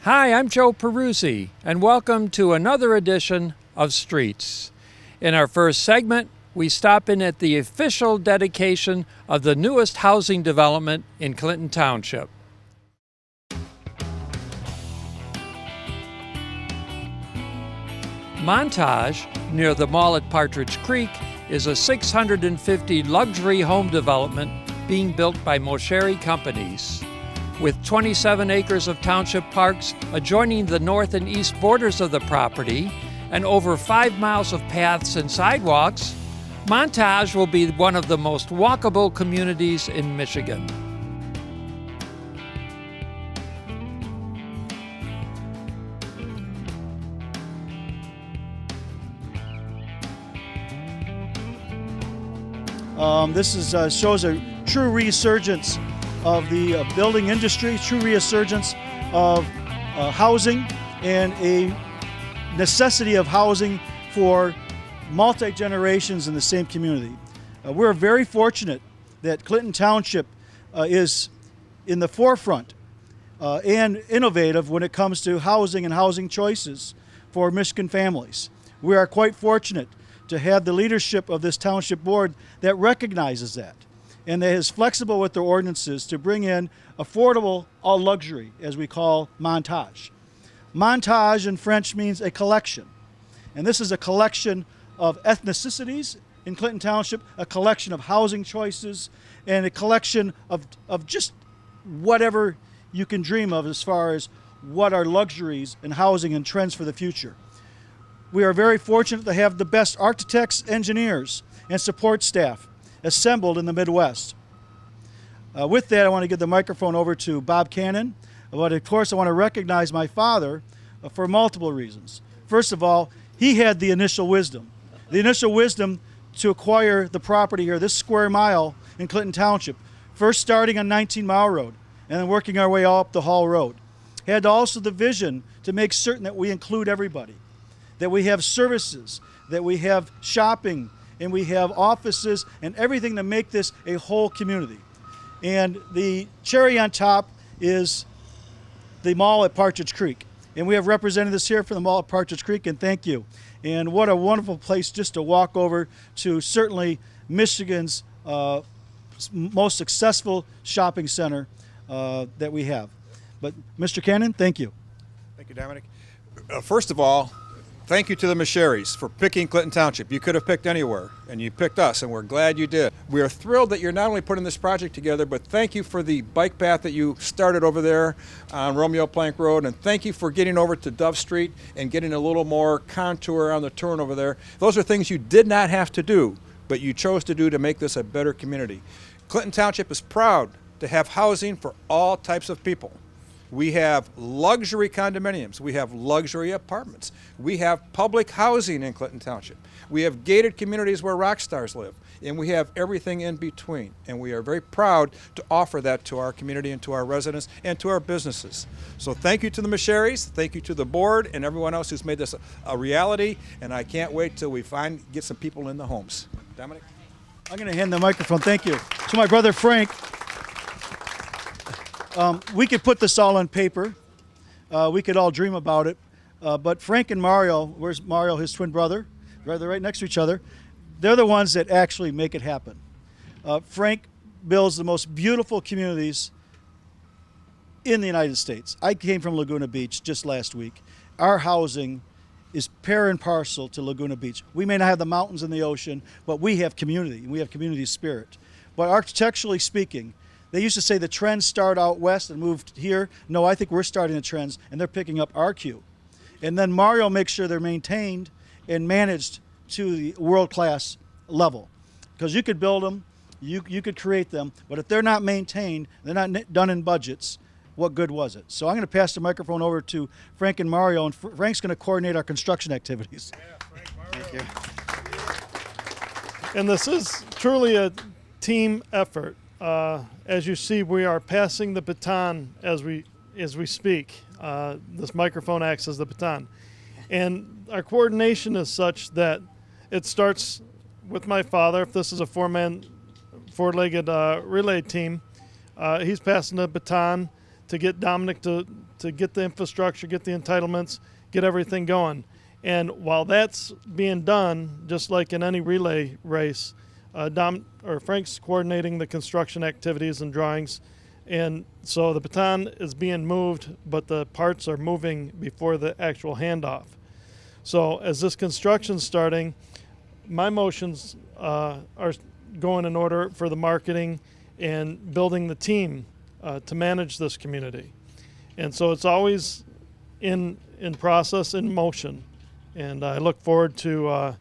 Hi, I'm Joe Peruzzi, and welcome to another edition of Streets. In our first segment, we stop in at the official dedication of the newest housing development in Clinton Township. Montage, near the mall at Partridge Creek, is a 650 luxury home development being built by Mosheri Companies. With 27 acres of township parks adjoining the north and east borders of the property and over 5 miles of paths and sidewalks, Montage will be one of the most walkable communities in Michigan. This shows a true resurgence of the building industry, true resurgence of housing, and a necessity of housing for multi-generations in the same community. We're very fortunate that Clinton Township is in the forefront and innovative when it comes to housing and housing choices for Michigan families. We are quite fortunate to have the leadership of this township board that recognizes that and that is flexible with their ordinances to bring in affordable all luxury, as we call Montage. Montage in French means a collection, and this is a collection of ethnicities in Clinton Township, a collection of housing choices, and a collection of just whatever you can dream of as far as what are luxuries in housing and trends for the future. We are very fortunate to have the best architects, engineers, and support staff assembled in the Midwest. With that, I want to give the microphone over to Bob Cannon. But of course, I want to recognize my father for multiple reasons. First of all, he had the initial wisdom to acquire the property here, this square mile in Clinton Township, first starting on 19 Mile Road and then working our way all up the Hall Road. He had also the vision to make certain that we include everybody, that we have services, that we have shopping, and we have offices and everything to make this a whole community. And the cherry on top is the mall at Partridge Creek. And we have representatives here from the mall at Partridge Creek, and thank you. And what a wonderful place just to walk over to, certainly Michigan's most successful shopping center that we have. But Mr. Cannon, thank you. Thank you, Dominic. First of all, thank you to the Moscheris for picking Clinton Township. You could have picked anywhere, and you picked us, and we're glad you did. We are thrilled that you're not only putting this project together, but thank you for the bike path that you started over there on Romeo Plank Road, and thank you for getting over to Dove Street and getting a little more contour on the turn over there. Those are things you did not have to do, but you chose to do to make this a better community. Clinton Township is proud to have housing for all types of people. We have luxury condominiums. We have luxury apartments. We have public housing in Clinton Township. We have gated communities where rock stars live. And we have everything in between. And we are very proud to offer that to our community and to our residents and to our businesses. So thank you to the Moscheris, thank you to the board and everyone else who's made this a reality. And I can't wait till we get some people in the homes. Dominic? I'm going to hand the microphone, thank you, to my brother Frank. We could put this all on paper. We could all dream about it. But Frank and Mario, where's Mario, his twin brother? They're right next to each other. They're the ones that actually make it happen. Frank builds the most beautiful communities in the United States. I came from Laguna Beach just last week. Our housing is pair and parcel to Laguna Beach. We may not have the mountains and the ocean, but we have community, and we have community spirit. But architecturally speaking, they used to say the trends start out west and moved here. No, I think we're starting the trends, and they're picking up our cue. And then Mario makes sure they're maintained and managed to the world-class level. Because you could build them, you could create them, but if they're not maintained, they're not done in budgets, what good was it? So I'm going to pass the microphone over to Frank and Mario, and Frank's going to coordinate our construction activities. Yeah, Frank, Mario. Thank you. And this is truly a team effort. As you see, we are passing the baton as we speak. This microphone acts as the baton. And our coordination is such that it starts with my father. If this is a four-legged relay team, he's passing the baton to get Dominic to get the infrastructure, get the entitlements, get everything going. And while that's being done, just like in any relay race, Frank's coordinating the construction activities and drawings. And so the baton is being moved, but the parts are moving before the actual handoff. So as this construction's starting, my motions are going in order for the marketing and building the team to manage this community. And so it's always in process, in motion. And I look forward to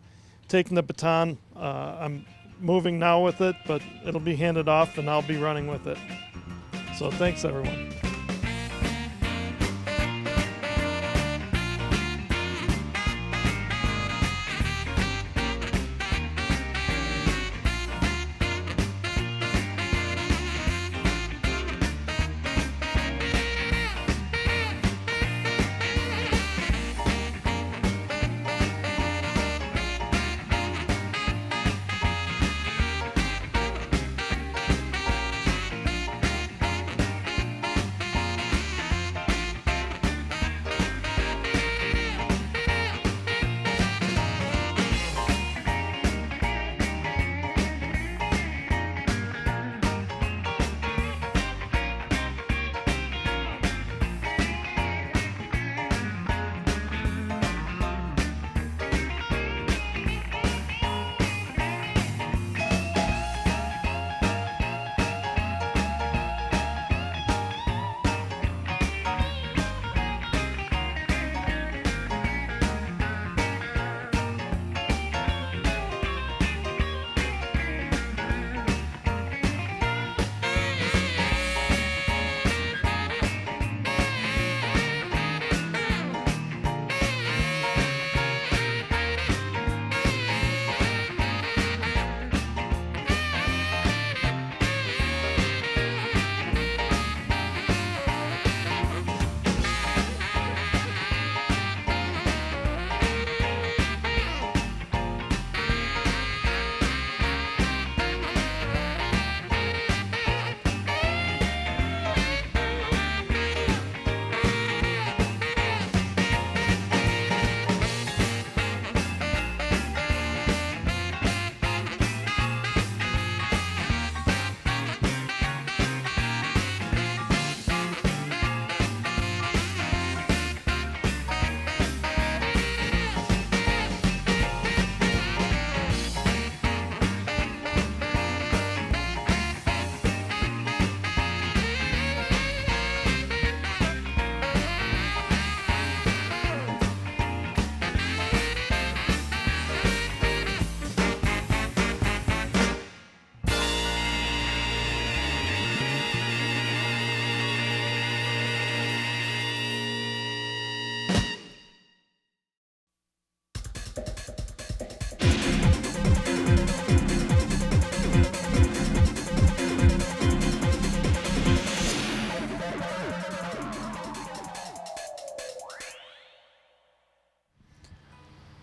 taking the baton. I'm moving now with it, but it'll be handed off and I'll be running with it. So thanks, everyone.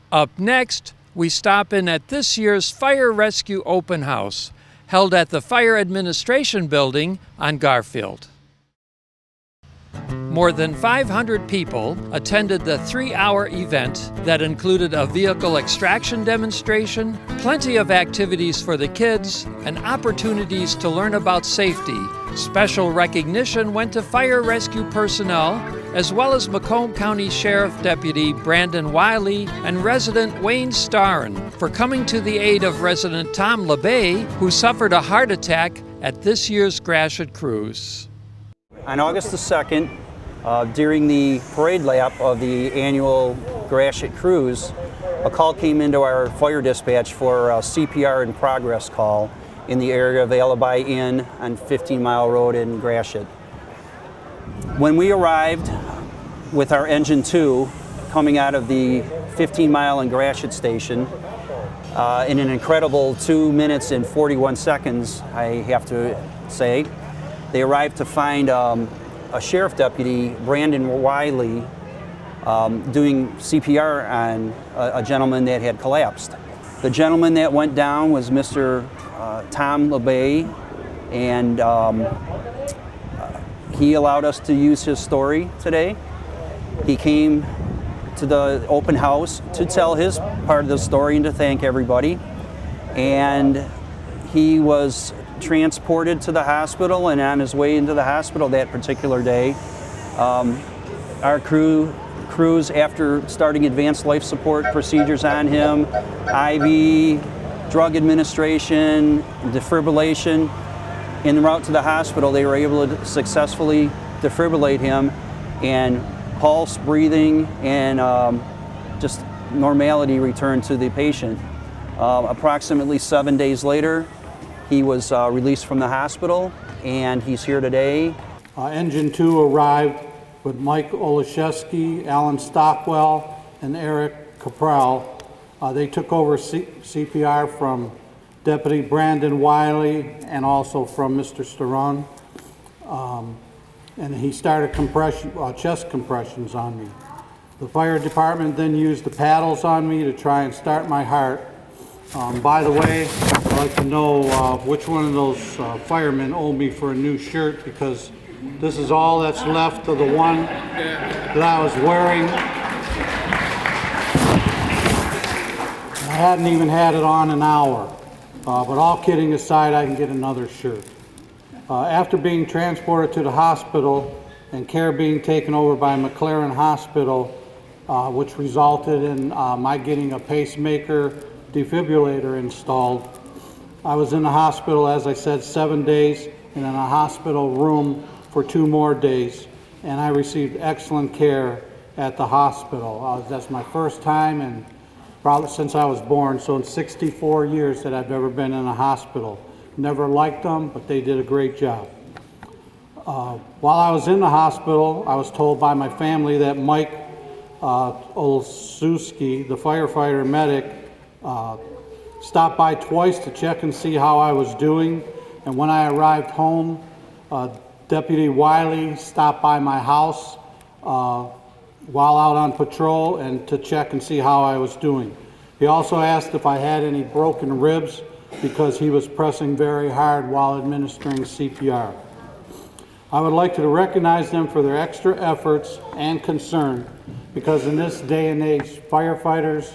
Up next, we stop in at this year's Fire Rescue Open House, held at the Fire Administration Building on Garfield. More than 500 people attended the 3-hour event that included a vehicle extraction demonstration, plenty of activities for the kids, and opportunities to learn about safety. Special recognition went to fire rescue personnel, as well as Macomb County Sheriff Deputy Brandon Wiley and resident Wayne Starren for coming to the aid of resident Tom LeBay, who suffered a heart attack at this year's Gratiot Cruise. On August the 2nd, during the parade lap of the annual Gratiot Cruise, a call came into our fire dispatch for a CPR in progress call in the area of Alibi Inn on 15 Mile Road in Gratiot. When we arrived with our engine 2 coming out of the 15 Mile and Gratiot station, in an incredible 2 minutes and 41 seconds, I have to say, they arrived to find a sheriff deputy, Brandon Wiley, doing CPR on a gentleman that had collapsed. The gentleman that went down was Mr. Tom LeBay, and he allowed us to use his story today. He came to the open house to tell his part of the story and to thank everybody. And he was transported to the hospital, and on his way into the hospital that particular day, our crews, after starting advanced life support procedures on him, IV, drug administration, defibrillation, en route to the hospital, they were able to successfully defibrillate him, and pulse, breathing, and just normality returned to the patient. Approximately 7 days later, he was released from the hospital, and he's here today. Engine 2 arrived with Mike Olszewski, Alan Stockwell, and Eric Capral. They took over CPR from Deputy Brandon Wiley and also from Mr. Sterron. And he started chest compressions on me. The fire department then used the paddles on me to try and start my heart. By the way, I'd like to know which one of those firemen owed me for a new shirt, because this is all that's left of the one that I was wearing. I hadn't even had it on an hour. But all kidding aside, I can get another shirt. After being transported to the hospital and care being taken over by McLaren Hospital, which resulted in my getting a pacemaker defibrillator installed, I was in the hospital, as I said, 7 days, and in a hospital room for 2 more days, and I received excellent care at the hospital. That's my first time, and probably since I was born, so in 64 years that I've ever been in a hospital. Never liked them, but they did a great job. While I was in the hospital, I was told by my family that Mike Olszewski, the firefighter medic, stopped by twice to check and see how I was doing. And when I arrived home, Deputy Wiley stopped by my house while out on patrol and to check and see how I was doing. He also asked if I had any broken ribs, because he was pressing very hard while administering CPR. I would like to recognize them for their extra efforts and concern, because in this day and age, firefighters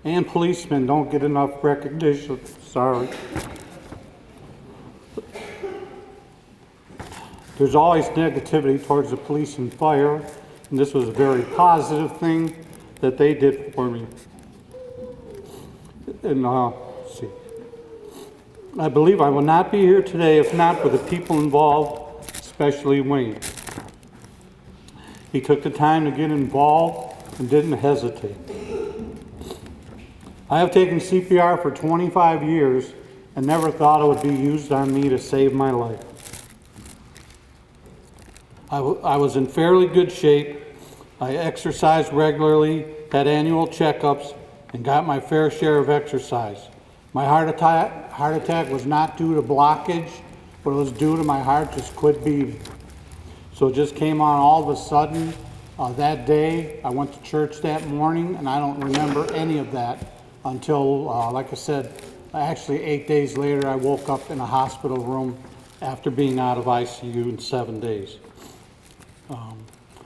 and policemen don't get enough recognition. Sorry. There's always negativity towards the police and fire, and this was a very positive thing that they did for me. And let's see. I believe I will not be here today if not for the people involved, especially Wayne. He took the time to get involved and didn't hesitate. I have taken CPR for 25 years and never thought it would be used on me to save my life. I was in fairly good shape. I exercised regularly, had annual checkups, and got my fair share of exercise. My heart attack was not due to blockage, but it was due to my heart just quit beating. So it just came on all of a sudden. That day, I went to church that morning, and I don't remember any of that until, like I said, actually 8 days later, I woke up in a hospital room after being out of ICU in 7 days.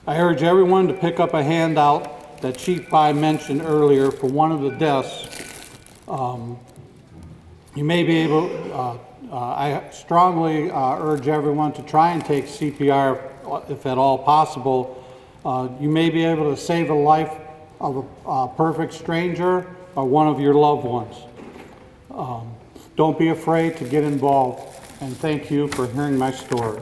I urge everyone to pick up a handout that Chief Bai mentioned earlier for one of the deaths. You may be able, I strongly urge everyone to try and take CPR if at all possible. You may be able to save the life of a perfect stranger or one of your loved ones. Don't be afraid to get involved, and thank you for hearing my story.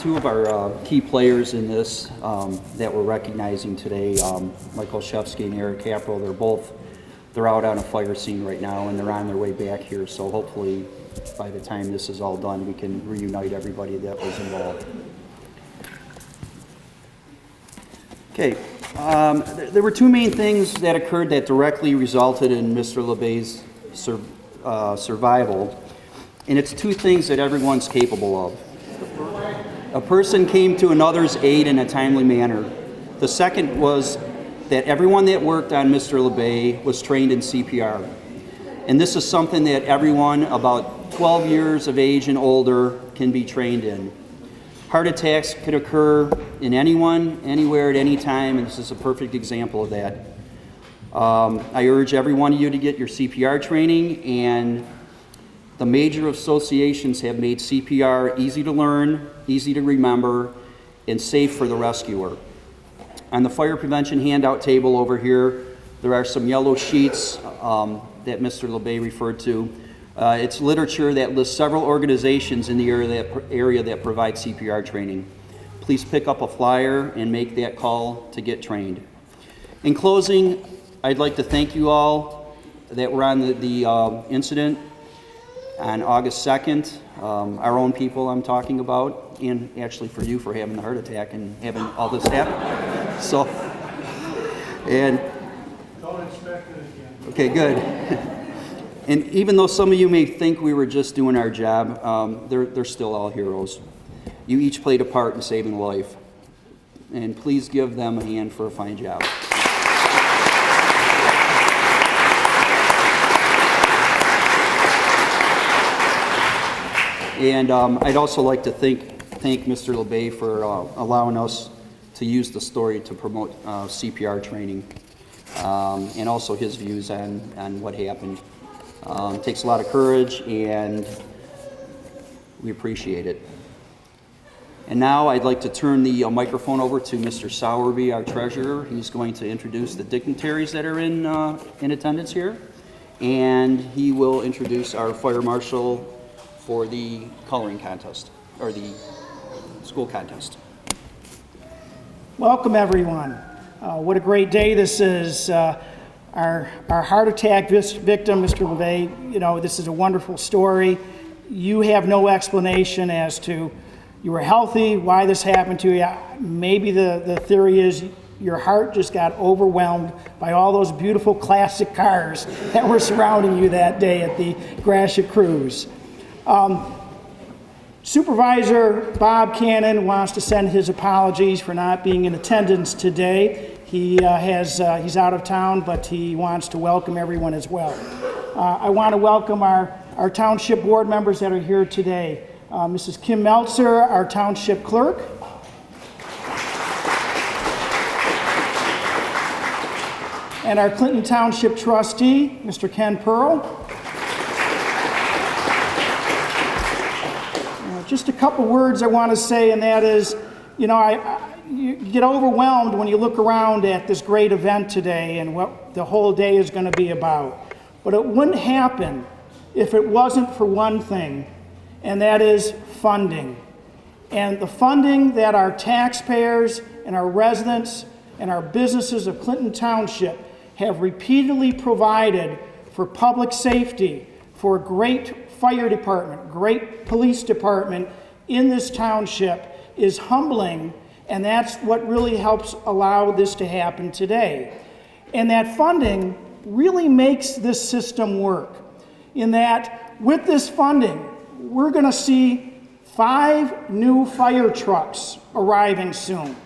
Two of our key players in this that we're recognizing today, Mike Olszewski and Eric Capral, they're out on a fire scene right now, and they're on their way back here. So hopefully by the time this is all done, we can reunite everybody that was involved. Okay, there were two main things that occurred that directly resulted in Mr. LeBay's survival. And it's two things that everyone's capable of. A person came to another's aid in a timely manner. The second was that everyone that worked on Mr. LeBay was trained in CPR. And this is something that everyone about 12 years of age and older can be trained in. Heart attacks could occur in anyone, anywhere, at any time, and this is a perfect example of that. I urge every one of you to get your CPR training, and the major associations have made CPR easy to learn, easy to remember, and safe for the rescuer. On the fire prevention handout table over here, there are some yellow sheets that Mr. LeBay referred to. It's literature that lists several organizations in the area that provide CPR training. Please pick up a flyer and make that call to get trained. In closing, I'd like to thank you all that were on the incident on August 2nd, our own people I'm talking about, and actually for you for having the heart attack and having all this happen. So, and Don't expect it again. okay, good. And even though some of you may think we were just doing our job, they're still all heroes. You each played a part in saving life. And please give them a hand for a fine job. And I'd also like to thank Mr. LeBay for allowing us to use the story to promote CPR training, and also his views on what happened. It takes a lot of courage, and we appreciate it. And now I'd like to turn the microphone over to Mr. Sowerby, our treasurer. He's going to introduce the dignitaries that are in attendance here, and he will introduce our fire marshal for the coloring contest, or the school contest. Welcome, everyone. What a great day this is. Our heart attack victim, Mr. LeBay, you know, this is a wonderful story. You have no explanation as to you were healthy, why this happened to you. Maybe the theory is your heart just got overwhelmed by all those beautiful classic cars that were surrounding you that day at the Gratiot Cruise. Supervisor Bob Cannon wants to send his apologies for not being in attendance today. He's out of town, but he wants to welcome everyone as well. I want to welcome our township board members that are here today. Mrs. Kim Meltzer, our township clerk. And our Clinton Township trustee, Mr. Ken Pearl. Just a couple words I want to say, and that is, you know, you get overwhelmed when you look around at this great event today and what the whole day is going to be about. But it wouldn't happen if it wasn't for one thing, and that is funding. And the funding that our taxpayers and our residents and our businesses of Clinton Township have repeatedly provided for public safety, for a great fire department, great police department in this township is humbling, and that's what really helps allow this to happen today. And that funding really makes this system work, in that with this funding, we're going to see 5 new fire trucks arriving soon.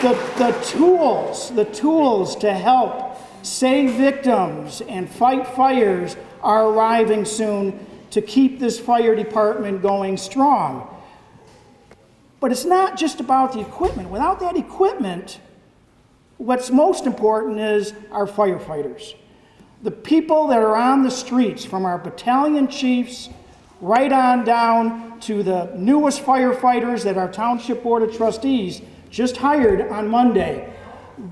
The tools to help save victims and fight fires are arriving soon to keep this fire department going strong. But it's not just about the equipment. Without that equipment, what's most important is our firefighters. The people that are on the streets, from our battalion chiefs right on down to the newest firefighters that our Township Board of Trustees just hired on Monday.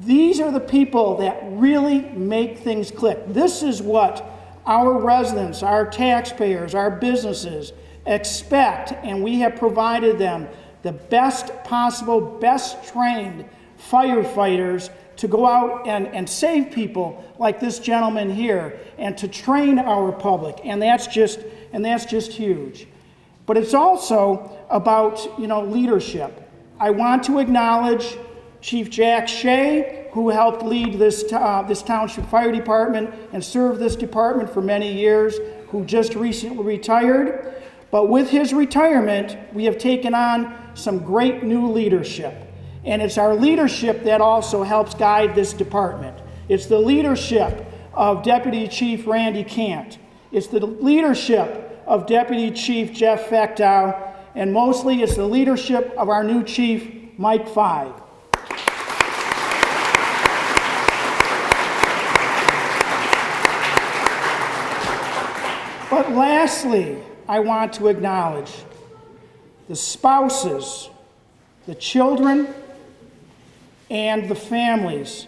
These are the people that really make things click. This is what our residents, our taxpayers, our businesses expect, and we have provided them the best possible, best trained firefighters to go out and save people like this gentleman here, and to train our public, and that's just huge. But it's also about, you know, leadership. I want to acknowledge Chief Jack Shea, who helped lead this township fire department and served this department for many years, who just recently retired. But with his retirement, we have taken on some great new leadership. And it's our leadership that also helps guide this department. It's the leadership of Deputy Chief Randy Cant. It's the leadership of Deputy Chief Jeff Fechtow, and mostly it's the leadership of our new chief, Mike Five. But lastly, I want to acknowledge the spouses, the children, and the families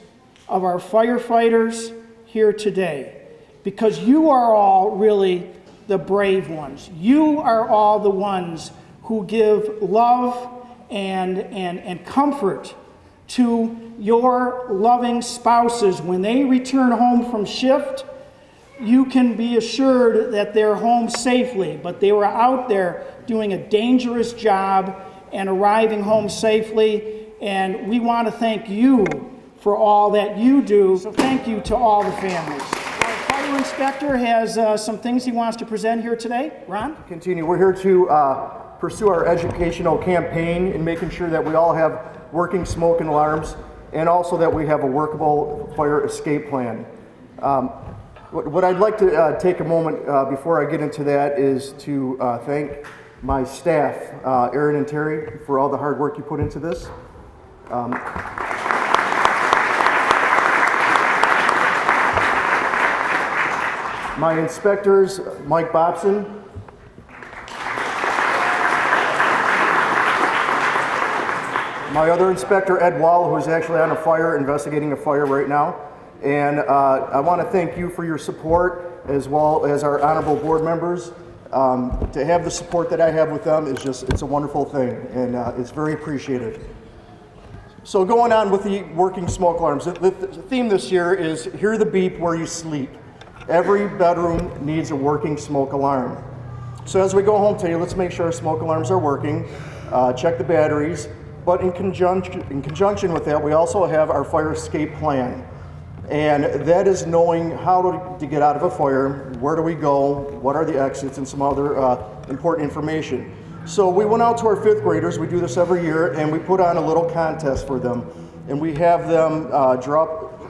of our firefighters here today, because you are all really the brave ones. You are all the ones who give love and comfort to your loving spouses when they return home from shift. You can be assured that they're home safely, but they were out there doing a dangerous job and arriving home safely, and we want to thank you for all that you do. So thank you to all the families. Our fire inspector has some things he wants to present here today. Ron? Continue. We're here to pursue our educational campaign in making sure that we all have working smoke alarms and also that we have a workable fire escape plan. What I'd like to take a moment before I get into that is to thank my staff, Aaron and Terry, for all the hard work you put into this. My inspectors, Mike Bobson, my other inspector, Ed Wall, who is actually on a fire, investigating a fire right now. And I want to thank you for your support, as well as our honorable board members. To have the support that I have with them is just, it's a wonderful thing, and it's very appreciated. So going on with the working smoke alarms, the theme this year is hear the beep where you sleep. Every bedroom needs a working smoke alarm. So as we go home today, let's make sure our smoke alarms are working, check the batteries, but in conjunction with that, we also have our fire escape plan. And that is knowing how to get out of a fire, where do we go, what are the exits, and some other important information. So we went out to our fifth graders, we do this every year, and we put on a little contest for them. And we have them drop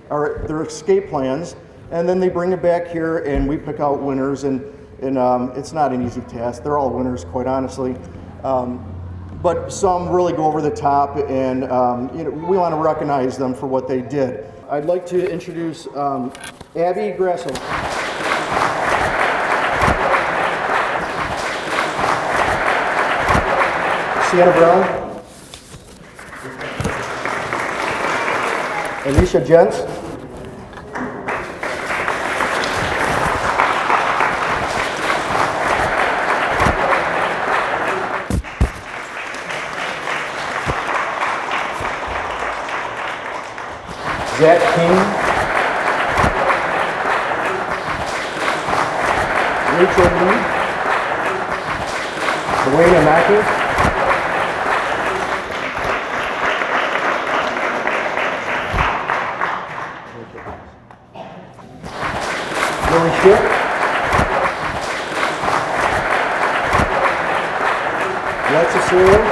their escape plans, and then they bring it back here and we pick out winners, and it's not an easy task. They're all winners, quite honestly. But some really go over the top, and we want to recognize them for what they did. I'd like to introduce Abby Grasso. Sienna Brown. Alicia Jentz. Zach King, Rachel Lee, Dwayne Anaki, Lily Schick, Alexa Sewell,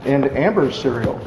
and Amber's cereal.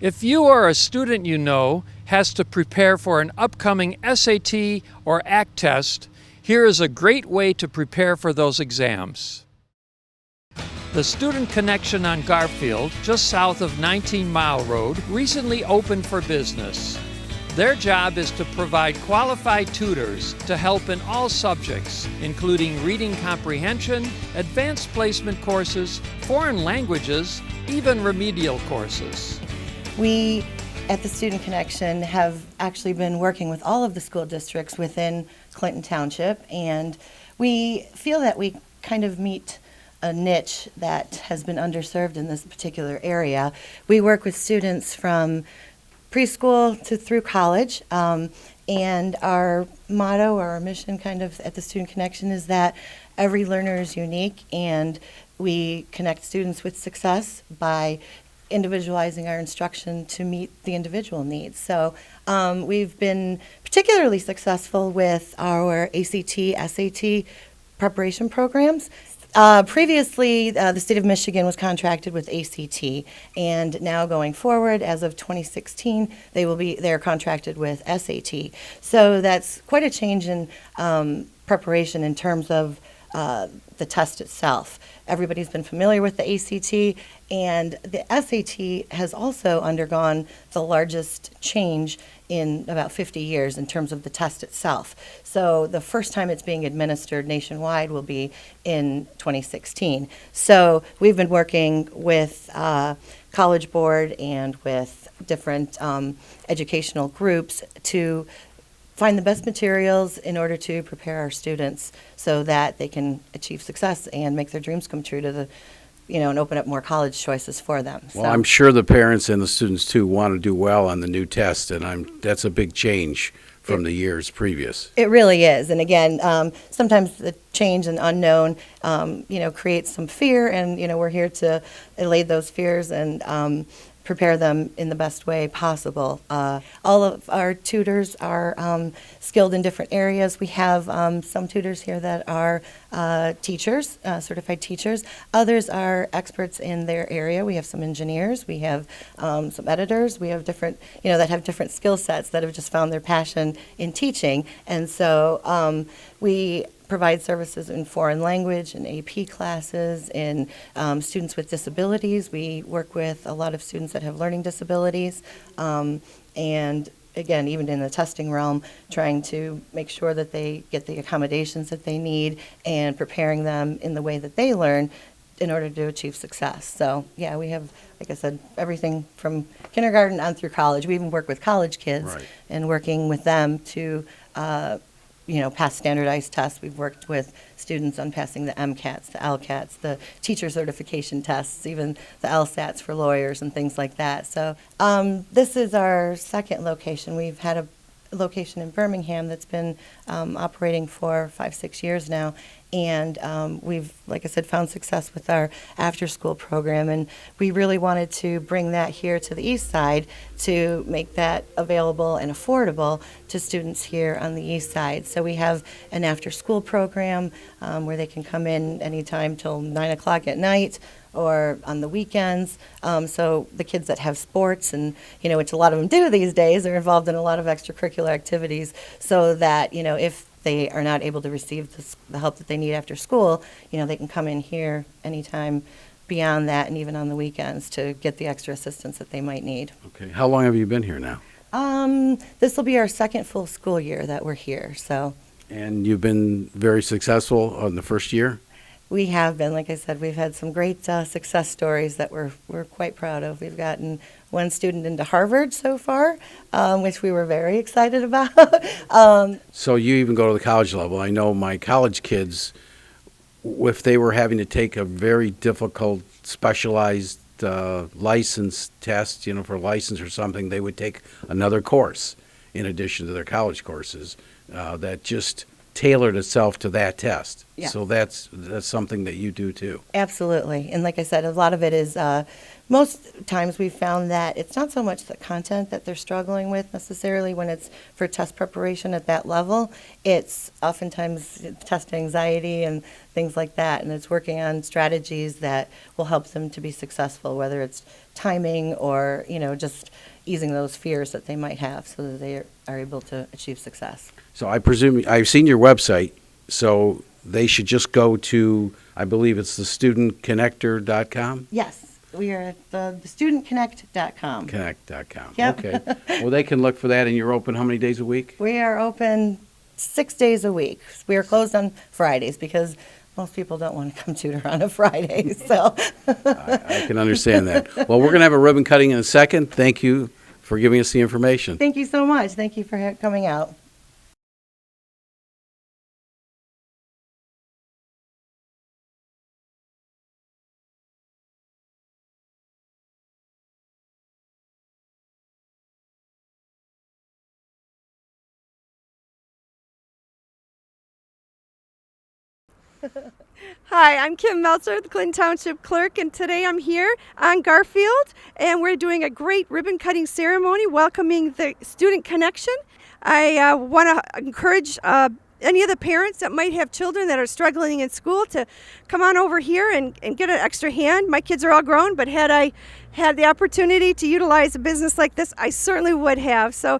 If you or a student you know has to prepare for an upcoming SAT or ACT test, Here is a great way to prepare for those exams. The Student Connection on Garfield, just south of 19 Mile Road, recently opened for business. Their job is to provide qualified tutors to help in all subjects, including reading comprehension, advanced placement courses, foreign languages, even remedial courses. We at the Student Connection have actually been working with all of the school districts within Clinton Township, and we feel that we kind of meet a niche that has been underserved in this particular area. We work with students from preschool to through college, and our motto or our mission kind of at the Student Connection is that every learner is unique, and we connect students with success by individualizing our instruction to meet the individual needs. So we've been particularly successful with our ACT, SAT preparation programs. Previously, the state of Michigan was contracted with ACT, and now going forward, as of 2016, they're contracted with SAT. So that's quite a change in preparation in terms of the test itself. Everybody's been familiar with the ACT, and the SAT has also undergone the largest change in about 50 years in terms of the test itself. So the first time it's being administered nationwide will be in 2016. So we've been working with College Board and with different educational groups to find the best materials in order to prepare our students so that they can achieve success and make their dreams come true to the, and open up more college choices for them. Well, I'm sure the parents and the students too want to do well on the new test, and that's a big change from the years previous. It really is, and again, sometimes the change and unknown, creates some fear, and we're here to allay those fears and prepare them in the best way possible. All of our tutors are skilled in different areas. We have some tutors here that are teachers, certified teachers. Others are experts in their area. We have some engineers. We have some editors. We have different, that have different skill sets that have just found their passion in teaching. And so we provide services in foreign language and AP classes, in students with disabilities. We work with a lot of students that have learning disabilities, and again, even in the testing realm, trying to make sure that they get the accommodations that they need and preparing them in the way that they learn in order to achieve success. So yeah, we have, like I said, everything from kindergarten on through college. We even work with college kids, Right. and working with them to pass standardized tests. We've worked with students on passing the MCATs, the LCATs, the teacher certification tests, even the LSATs for lawyers and things like that. So this is our second location. We've had a location in Birmingham that's been operating for 5-6 years now, and we've, like I said, found success with our after-school program, and we really wanted to bring that here to the east side to make that available and affordable to students here on the east side. So we have an after-school program where they can come in anytime till 9 o'clock at night or on the weekends. So the kids that have sports, and which a lot of them do these days, are involved in a lot of extracurricular activities, so that if they are not able to receive the help that they need after school, they can come in here anytime beyond that, and even on the weekends, to get the extra assistance that they might need. Okay. How long have you been here now? This will be our second full school year that we're here. So. And you've been very successful on the first year? We have been. Like I said, we've had some great success stories that we're quite proud of. We've gotten one student into Harvard so far, which we were very excited about. So you even go to the college level. I know my college kids, if they were having to take a very difficult, specialized license test, for a license or something, they would take another course in addition to their college courses that just tailored itself to that test. Yeah. So that's something that you do too. Absolutely. And like I said, a lot of it is, most times we've found that it's not so much the content that they're struggling with necessarily when it's for test preparation at that level. It's oftentimes test anxiety and things like that. And it's working on strategies that will help them to be successful, whether it's timing or, just easing those fears that they might have so that they are able to achieve success. So I presume, I've seen your website, So they should just go to, I believe it's the studentconnector.com? Yes, we are at the studentconnect.com. Connect.com. Yep. Okay. Well, they can look for that, and you're open how many days a week? We are open 6 days a week. We are closed on Fridays because most people don't want to come tutor on a Friday, so. I can understand that. Well, we're going to have a ribbon cutting in a second. Thank you for giving us the information. Thank you so much. Thank you for coming out. Hi, I'm Kim Meltzer, the Clinton Township Clerk, and today I'm here on Garfield, and we're doing a great ribbon cutting ceremony welcoming the Student Connection. I want to encourage any of the parents that might have children that are struggling in school to come on over here and get an extra hand. My kids are all grown, but had I had the opportunity to utilize a business like this, I certainly would have. So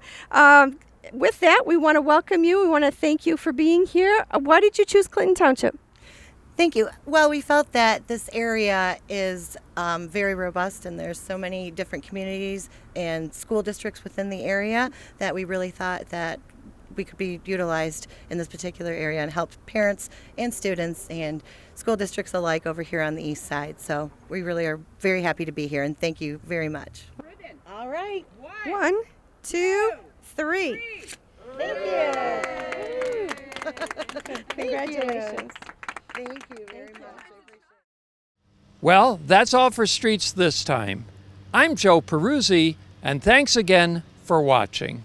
with that, we want to welcome you. We want to thank you for being here. Why did you choose Clinton Township? Thank you. Well, we felt that this area is very robust, and there's so many different communities and school districts within the area that we really thought that we could be utilized in this particular area and help parents and students and school districts alike over here on the east side. So we really are very happy to be here, and thank you very much. All right. 1, 2, 3. Thank you. Congratulations. Thank you very much. Well, that's all for Streets this time. I'm Joe Peruzzi, and thanks again for watching.